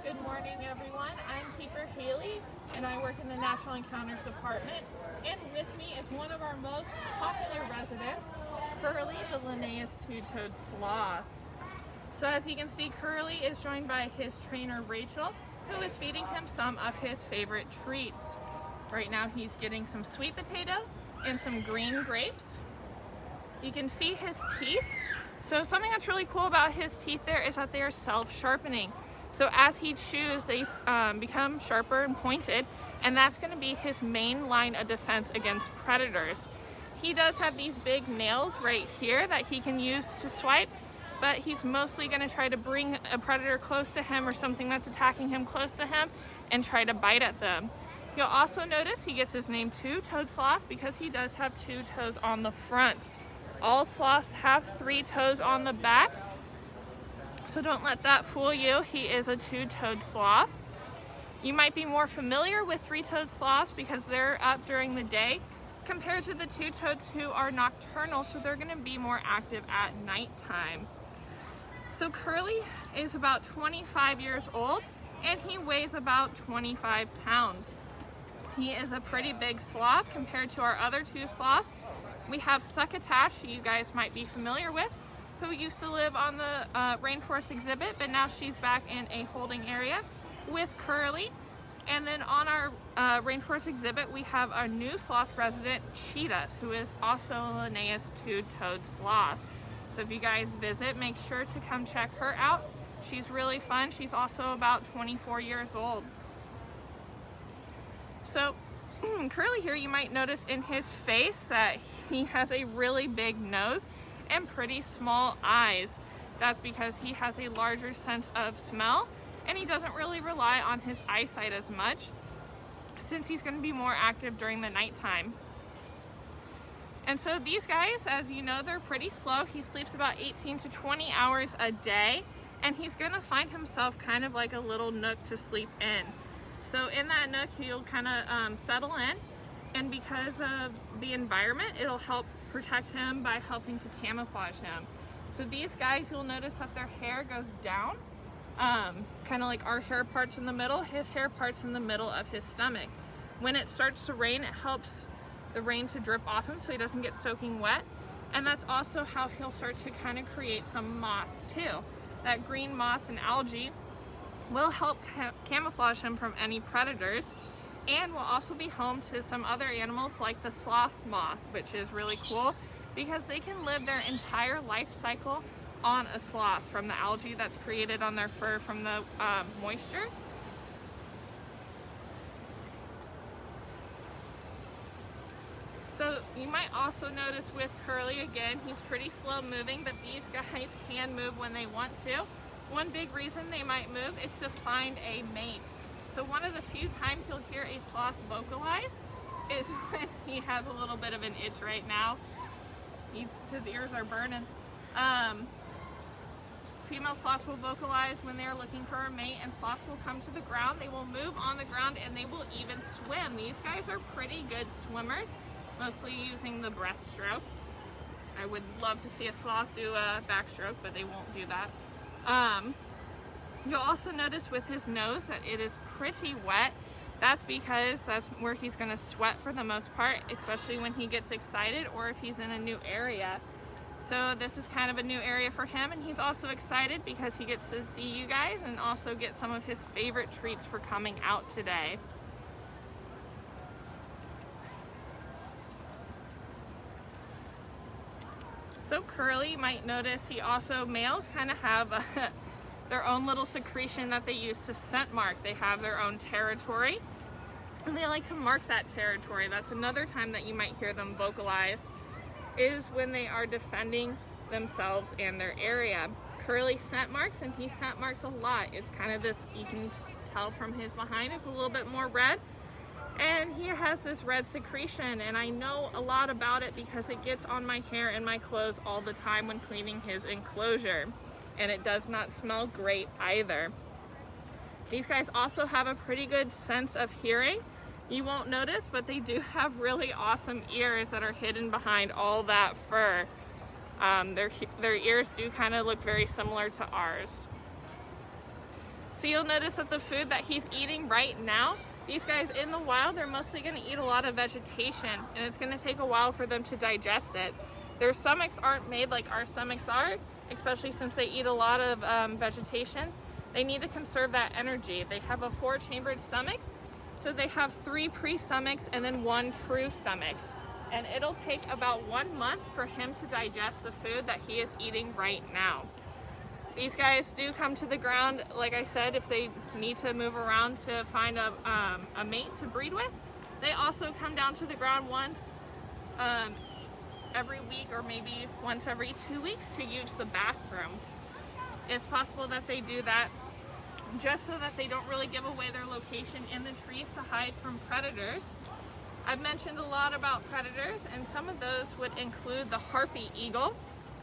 Good morning, everyone. I'm Keeper Hayley, and I work in the Natural Encounters Department. And with me is one of our most popular residents, Curly, the Linnaeus two-toed sloth. So as you can see, Curly is joined by his trainer, Rachel, who is feeding him some of his favorite treats. Right now he's getting some sweet potato and some green grapes. You can see his teeth. So something that's really cool about his teeth there is that they are self-sharpening. So as he chews, they become sharper and pointed, and that's going to be his main line of defense against predators. He does have these big nails right here that he can use to swipe, but he's mostly going to try to bring a predator close to him or something that's attacking him close to him and try to bite at them. You'll also notice he gets his name two-toed sloth because he does have two toes on the front. All sloths have 3 toes on the back. So don't let that fool you. He is a two-toed sloth. You might be more familiar with three-toed sloths because they're up during the day compared to the two-toeds who are nocturnal, so they're going to be more active at nighttime. So Curly is about 25 years old and he weighs about 25 pounds. He is a pretty big sloth compared to our other 2 sloths. We have Succotash, who you guys might be familiar with, who used to live on the rainforest exhibit, but now she's back in a holding area with Curly. And then on our rainforest exhibit, we have our new sloth resident, Cheetah, who is also a Linnaeus two-toed sloth. So if you guys visit, make sure to come check her out. She's really fun. She's also about 24 years old. So Curly here, you might notice in his face that he has a really big nose and pretty small eyes. That's because he has a larger sense of smell and he doesn't really rely on his eyesight as much since he's going to be more active during the nighttime. And so these guys, as you know, they're pretty slow. He sleeps about 18 to 20 hours a day and he's going to find himself kind of like a little nook to sleep in. So in that nook, he'll kind of settle in, and because of the environment, it'll help protect him by helping to camouflage him. So these guys, you'll notice that their hair goes down, kind of like our hair parts in the middle. His hair parts in the middle of his stomach. When it starts to rain, it helps the rain to drip off him so he doesn't get soaking wet. And that's also how he'll start to kind of create some moss too. That green moss and algae will help camouflage him from any predators, and will also be home to some other animals like the sloth moth, which is really cool because they can live their entire life cycle on a sloth from the algae that's created on their fur from the moisture. So you might also notice with Curly, again, he's pretty slow moving, but these guys can move when they want to. One big reason they might move is to find a mate. So one of the few times you'll hear a sloth vocalize is when he has a little bit of an itch right now. His ears are burning. Female sloths will vocalize when they're looking for a mate, and sloths will come to the ground. They will move on the ground and they will even swim. These guys are pretty good swimmers, mostly using the breaststroke. I would love to see a sloth do a backstroke, but they won't do that. You'll also notice with his nose that it is pretty wet. That's because that's where he's going to sweat for the most part, especially when he gets excited or if he's in a new area. So this is kind of a new area for him, and he's also excited because he gets to see you guys and also get some of his favorite treats for coming out today. So Curly, you might notice he also, males kind of have their own little secretion that they use to scent mark. They have their own territory and they like to mark that territory. That's another time that you might hear them vocalize, is when they are defending themselves and their area. Curly scent marks, and he scent marks a lot. It's kind of this, you can tell from his behind, it's a little bit more red. And he has this red secretion, and I know a lot about it because it gets on my hair and my clothes all the time when cleaning his enclosure. And it does not smell great either. These guys also have a pretty good sense of hearing. You won't notice, but they do have really awesome ears that are hidden behind all that fur. Their ears do kind of look very similar to ours. So you'll notice that the food that he's eating right now, these guys in the wild, they're mostly going to eat a lot of vegetation, and it's going to take a while for them to digest it. Their stomachs aren't made like our stomachs are, especially since they eat a lot of vegetation. They need to conserve that energy. They have a 4-chambered stomach, so they have 3 pre-stomachs and then 1 true stomach. And it'll take about 1 month for him to digest the food that he is eating right now. These guys do come to the ground, like I said, if they need to move around to find a mate to breed with. They also come down to the ground once every week, or maybe once every 2 weeks, to use the bathroom. It's possible that they do that just so that they don't really give away their location in the trees to hide from predators. I've mentioned a lot about predators, and some of those would include the harpy eagle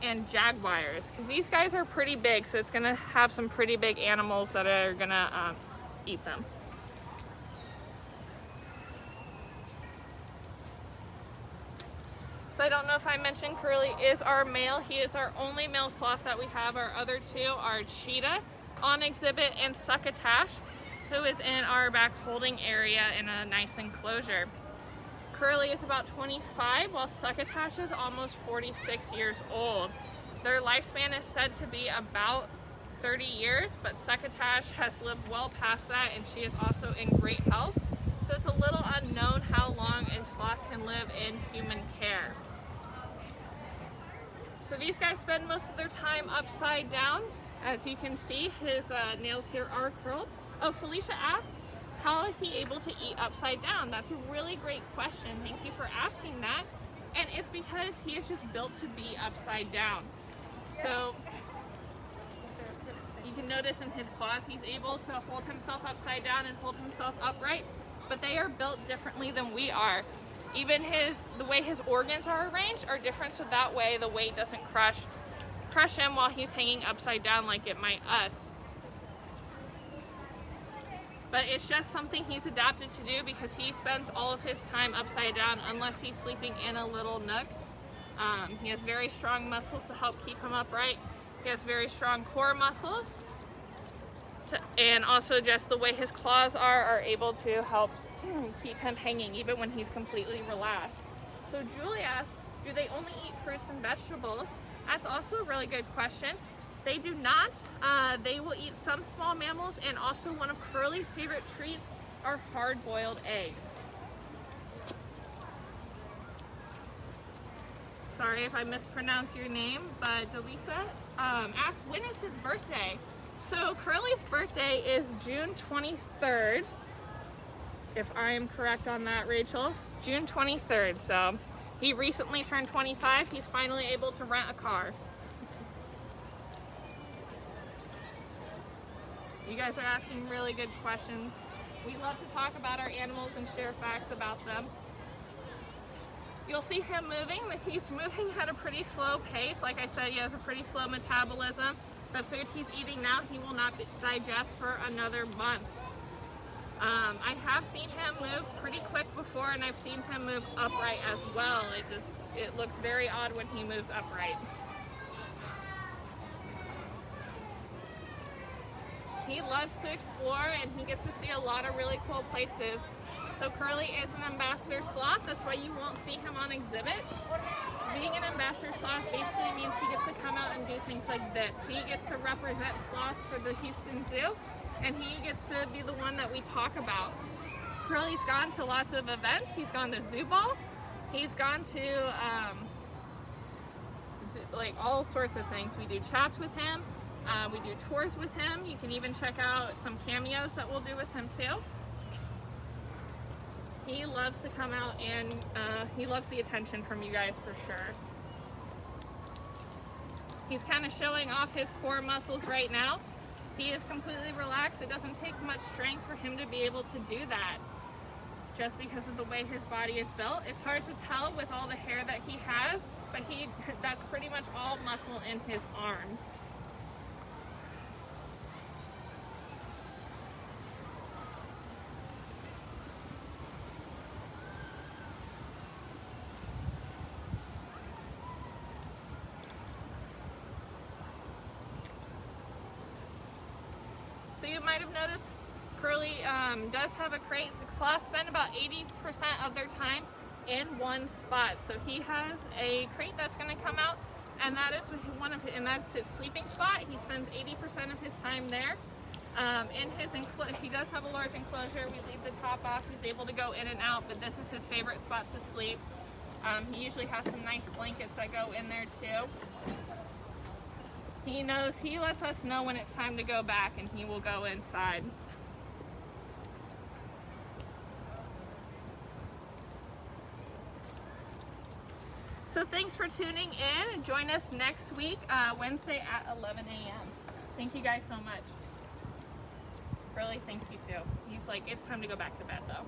and jaguars, because these guys are pretty big, so it's going to have some pretty big animals that are going to eat them. So I don't know if I mentioned, Curly is our male. He is our only male sloth that we have. Our other 2 are cheetah on exhibit and succotash, who is in our back holding area in a nice enclosure. Curly is about 25, while succotash is almost 46 years old. Their lifespan is said to be about 30 years, but succotash has lived well past that, and she is also in great health. So it's a little unknown how long a sloth can live in human care. So these guys spend most of their time upside down. As you can see, his nails here are curled. Oh, Felicia asked, how is he able to eat upside down? That's a really great question. Thank you for asking that. And it's because he is just built to be upside down. So you can notice in his claws, he's able to hold himself upside down and hold himself upright, but they are built differently than we are. Even the way his organs are arranged are different, so that way the weight doesn't crush him while he's hanging upside down like it might us. But it's just something he's adapted to do because he spends all of his time upside down unless he's sleeping in a little nook. He has very strong muscles to help keep him upright. He has very strong core muscles. And also just the way his claws are able to help keep him hanging even when he's completely relaxed. So Julie asked, do they only eat fruits and vegetables? That's also a really good question. They do not. They will eat some small mammals, and also one of Curly's favorite treats are hard-boiled eggs. Sorry if I mispronounce your name, but Delisa asked, when is his birthday? So Curly's birthday is June 23rd, if I am correct on that, Rachel. June 23rd, so he recently turned 25. He's finally able to rent a car. You guys are asking really good questions. We love to talk about our animals and share facts about them. You'll see him moving, but he's moving at a pretty slow pace. Like I said, he has a pretty slow metabolism. The food he's eating now, he will not digest for another month. I have seen him move pretty quick before, and I've seen him move upright as well. It looks very odd when he moves upright. He loves to explore, and he gets to see a lot of really cool places. So Curly is an ambassador sloth. That's why you won't see him on exhibit. Being an ambassador sloth basically means he gets to come out and do things like this. He gets to represent sloths for the Houston Zoo, and he gets to be the one that we talk about. Curly's gone to lots of events. He's gone to Zoo Ball. He's gone to like all sorts of things. We do chats with him. We do tours with him. You can even check out some cameos that we'll do with him too. He loves to come out, and he loves the attention from you guys for sure. He's kind of showing off his core muscles right now. He is completely relaxed. It doesn't take much strength for him to be able to do that, just because of the way his body is built. It's hard to tell with all the hair that he has, but that's pretty much all muscle in his arms. So you might have noticed Curly does have a crate. The sloths spend about 80% of their time in one spot. So he has a crate that's going to come out, and that is and that's his sleeping spot. He spends 80% of his time there. He does have a large enclosure. We leave the top off. He's able to go in and out, but this is his favorite spot to sleep. He usually has some nice blankets that go in there too. He lets us know when it's time to go back, and he will go inside. So thanks for tuning in. Join us next week, Wednesday at 11 a.m. Thank you guys so much. Curly thanks you too. He's like, it's time to go back to bed though.